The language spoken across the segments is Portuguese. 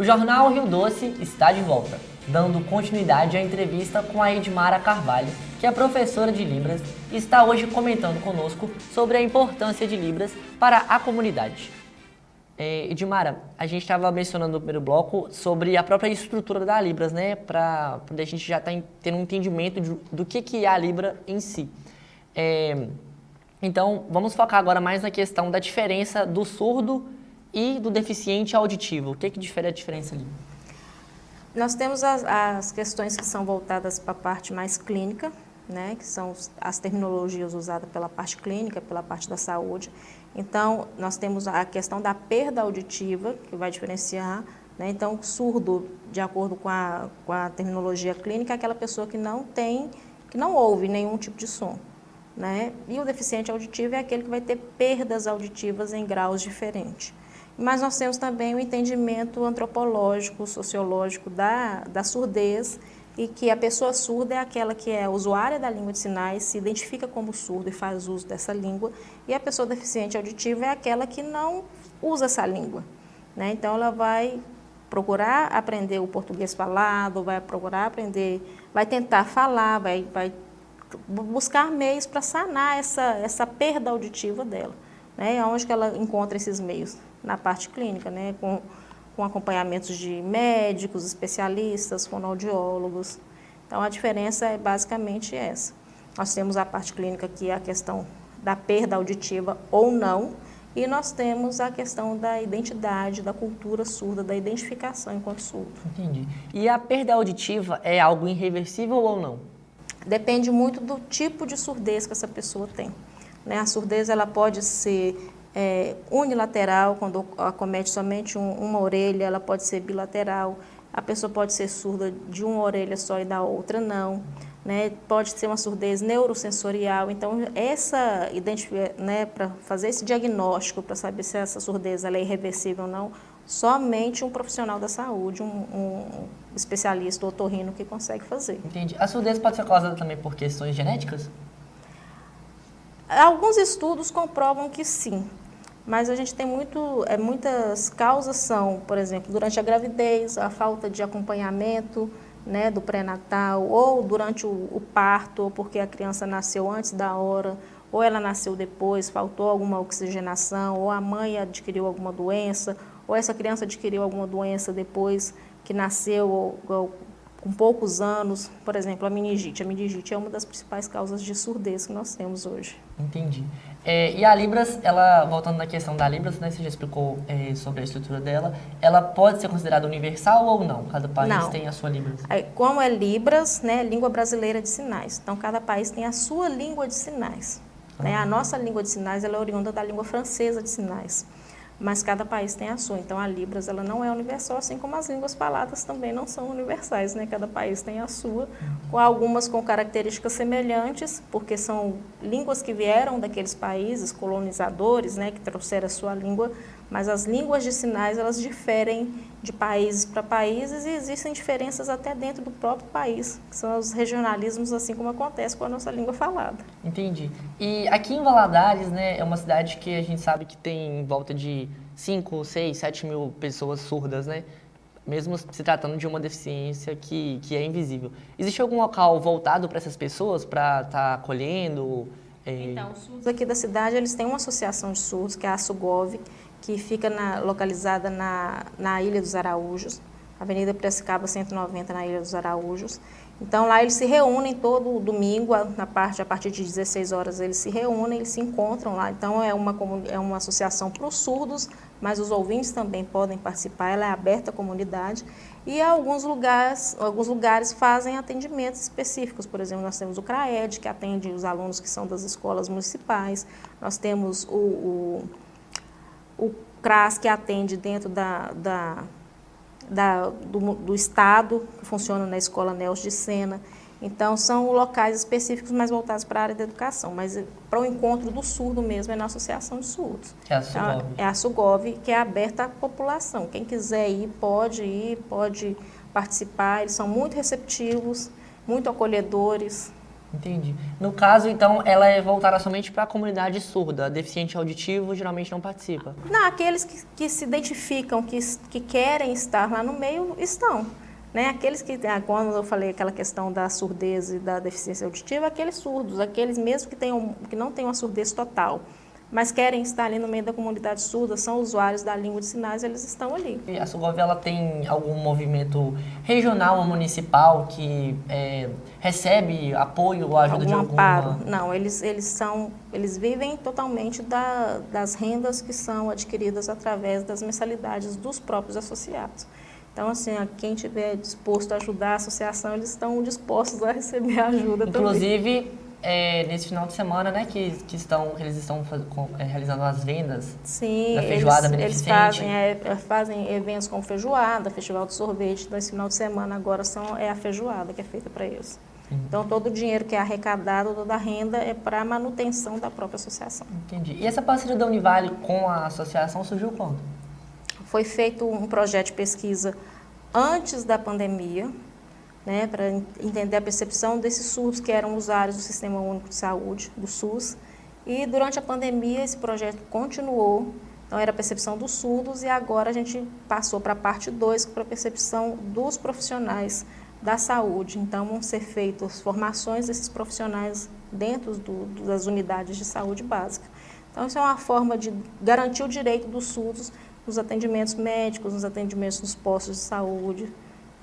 Jornal Rio Doce está de volta, dando continuidade à entrevista com a Edmara Carvalho, que é professora de Libras e está hoje comentando conosco sobre a importância de Libras para a comunidade. Edmara, a gente estava mencionando no primeiro bloco sobre a própria estrutura da Libras, né? Para a gente já estar tendo um entendimento do que é a Libra em si. Então, vamos focar agora mais na questão da diferença do surdo e do deficiente auditivo. O que difere a diferença ali? Nós temos as questões que são voltadas para a parte mais clínica, né, que são as terminologias usadas pela parte clínica, pela parte da saúde. Então, nós temos a questão da perda auditiva, que vai diferenciar, né? Então, surdo, de acordo com a terminologia clínica, é aquela pessoa que não ouve nenhum tipo de som, né? E o deficiente auditivo é aquele que vai ter perdas auditivas em graus diferentes. Mas nós temos também o entendimento antropológico, sociológico da surdez, e que a pessoa surda é aquela que é usuária da língua de sinais, se identifica como surdo e faz uso dessa língua, e a pessoa deficiente auditiva é aquela que não usa essa língua, né? Então, ela vai procurar aprender o português falado, vai procurar aprender, vai tentar falar, vai buscar meios para sanar essa perda auditiva dela, né? Onde que ela encontra esses meios? Na parte clínica, né? Com acompanhamentos de médicos, especialistas, fonoaudiólogos. Então, a diferença é basicamente essa. Nós temos a parte clínica, que é a questão da perda auditiva ou não, e nós temos a questão da identidade, da cultura surda, da identificação enquanto surdo. Entendi. E a perda auditiva é algo irreversível ou não? Depende muito do tipo de surdez que essa pessoa tem, né? A surdez ela pode ser unilateral, quando acomete somente uma orelha, ela pode ser bilateral, a pessoa pode ser surda de uma orelha só e da outra não, né? Pode ser uma surdez neurosensorial. Então, né, para fazer esse diagnóstico, para saber se essa surdez ela é irreversível ou não, somente um profissional da saúde, um especialista otorrino que consegue fazer. Entendi. A surdez pode ser causada também por questões genéticas? Alguns estudos comprovam que sim. Mas a gente tem muitas causas são, por exemplo, durante a gravidez, a falta de acompanhamento, né, do pré-natal, ou durante o parto, ou porque a criança nasceu antes da hora, ou ela nasceu depois, faltou alguma oxigenação, ou a mãe adquiriu alguma doença, ou essa criança adquiriu alguma doença depois que nasceu, ou com poucos anos, por exemplo, a meningite. A meningite é uma das principais causas de surdez que nós temos hoje. Entendi. E a Libras, ela, voltando na questão da Libras, né, você já explicou sobre a estrutura dela, ela pode ser considerada universal ou não? Cada país tem a sua Libras. Como é Libras, né, língua brasileira de sinais. Então, cada país tem a sua língua de sinais. Né? A nossa língua de sinais ela é oriunda da língua francesa de sinais. Mas cada país tem a sua. Então, a Libras ela não é universal, assim como as línguas faladas também não são universais, né? Cada país tem a sua, com algumas com características semelhantes, porque são línguas que vieram daqueles países colonizadores, né? Que trouxeram a sua língua, mas as línguas de sinais, elas diferem de países para países e existem diferenças até dentro do próprio país, que são os regionalismos, assim como acontece com a nossa língua falada. Entendi. E aqui em Valadares, né, é uma cidade que a gente sabe que tem em volta de 5, 6, 7 mil pessoas surdas, né? Mesmo se tratando de uma deficiência que é invisível. Existe algum local voltado para essas pessoas, para estar acolhendo? Então, os surdos aqui da cidade, eles têm uma associação de surdos, que é a SUGOV, que fica localizada na Ilha dos Araújos, Avenida Piracicaba 190, na Ilha dos Araújos. Então, lá eles se reúnem todo domingo, a partir de 16 horas eles se reúnem, eles se encontram lá. Então, é uma associação para os surdos, mas os ouvintes também podem participar, ela é aberta à comunidade. E alguns lugares fazem atendimentos específicos. Por exemplo, nós temos o CRAED, que atende os alunos que são das escolas municipais. Nós temos o CRAS, que atende dentro do Estado, que funciona na Escola Nelson de Sena. Então, são locais específicos mais voltados para a área da educação, mas para o encontro do surdo mesmo é na Associação de Surdos. É a SUGOV. Então, é a SUGOV, que é aberta à população. Quem quiser ir, pode participar. Eles são muito receptivos, muito acolhedores, Entendi. No caso, então, ela é voltada somente para a comunidade surda. Deficiente auditivo geralmente não participa. Não, aqueles que se identificam, que querem estar lá no meio, estão. Né? Aqueles que, quando eu falei aquela questão da surdez e da deficiência auditiva, aqueles surdos, aqueles mesmo que não têm uma surdez total, mas querem estar ali no meio da comunidade surda, são usuários da língua de sinais, eles estão ali. E a Sugovia, ela tem algum movimento regional ou municipal que recebe apoio ou ajuda de alguma... Não, eles vivem totalmente das rendas que são adquiridas através das mensalidades dos próprios associados. Então, assim, quem estiver disposto a ajudar a associação, eles estão dispostos a receber ajuda também. Inclusive, nesse final de semana, né, que eles estão realizando as vendas da feijoada beneficente. Eles fazem eventos como feijoada, festival de sorvete. Então, esse final de semana agora é a feijoada que é feita para eles. Então, todo o dinheiro que é arrecadado, toda a renda é para a manutenção da própria associação. Entendi. E essa parceria da Univale com a associação surgiu quando? Foi feito um projeto de pesquisa antes da pandemia, né, para entender a percepção desses surdos que eram usuários do Sistema Único de Saúde, do SUS. E durante a pandemia esse projeto continuou, então era a percepção dos surdos e agora a gente passou para a parte 2, para a percepção dos profissionais da saúde. Então vão ser feitas formações desses profissionais dentro das unidades de saúde básica. Então isso é uma forma de garantir o direito dos surdos nos atendimentos médicos, nos atendimentos nos postos de saúde,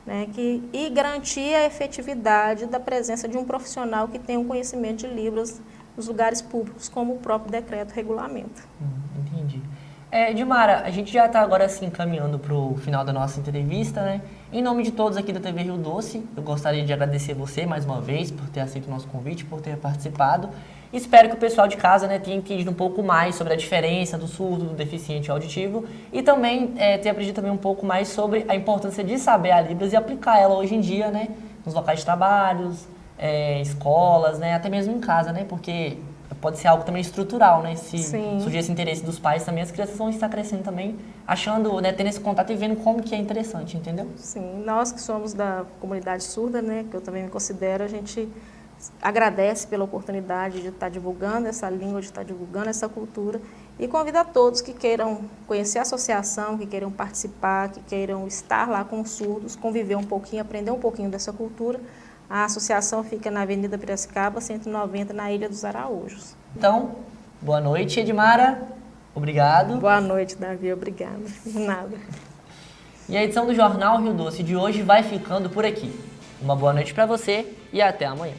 né, e garantir a efetividade da presença de um profissional que tenha um conhecimento de Libras nos lugares públicos, como o próprio decreto regulamenta. Entendi. Edmara, a gente já está agora assim caminhando para o final da nossa entrevista, né? Em nome de todos aqui da TV Rio Doce, eu gostaria de agradecer você mais uma vez por ter aceito o nosso convite, por ter participado. Espero que o pessoal de casa, né, tenha entendido um pouco mais sobre a diferença do surdo, do deficiente auditivo e também ter aprendido também um pouco mais sobre a importância de saber a Libras e aplicar ela hoje em dia, né, nos locais de trabalhos, escolas, né, até mesmo em casa, né, porque pode ser algo também estrutural, né, se surgir esse interesse dos pais também, as crianças vão estar crescendo também, achando, né, tendo esse contato e vendo como que é interessante, entendeu? Sim, nós que somos da comunidade surda, né, que eu também me considero, a gente agradece pela oportunidade de estar divulgando essa língua, de estar divulgando essa cultura e convida a todos que queiram conhecer a associação, que queiram participar, que queiram estar lá com os surdos, conviver um pouquinho, aprender um pouquinho dessa cultura. A associação fica na Avenida Piracicaba, 190, na Ilha dos Araújos. Então, boa noite, Edmara. Obrigado. Boa noite, Davi. Obrigada. De nada. E a edição do Jornal Rio Doce de hoje vai ficando por aqui. Uma boa noite para você e até amanhã.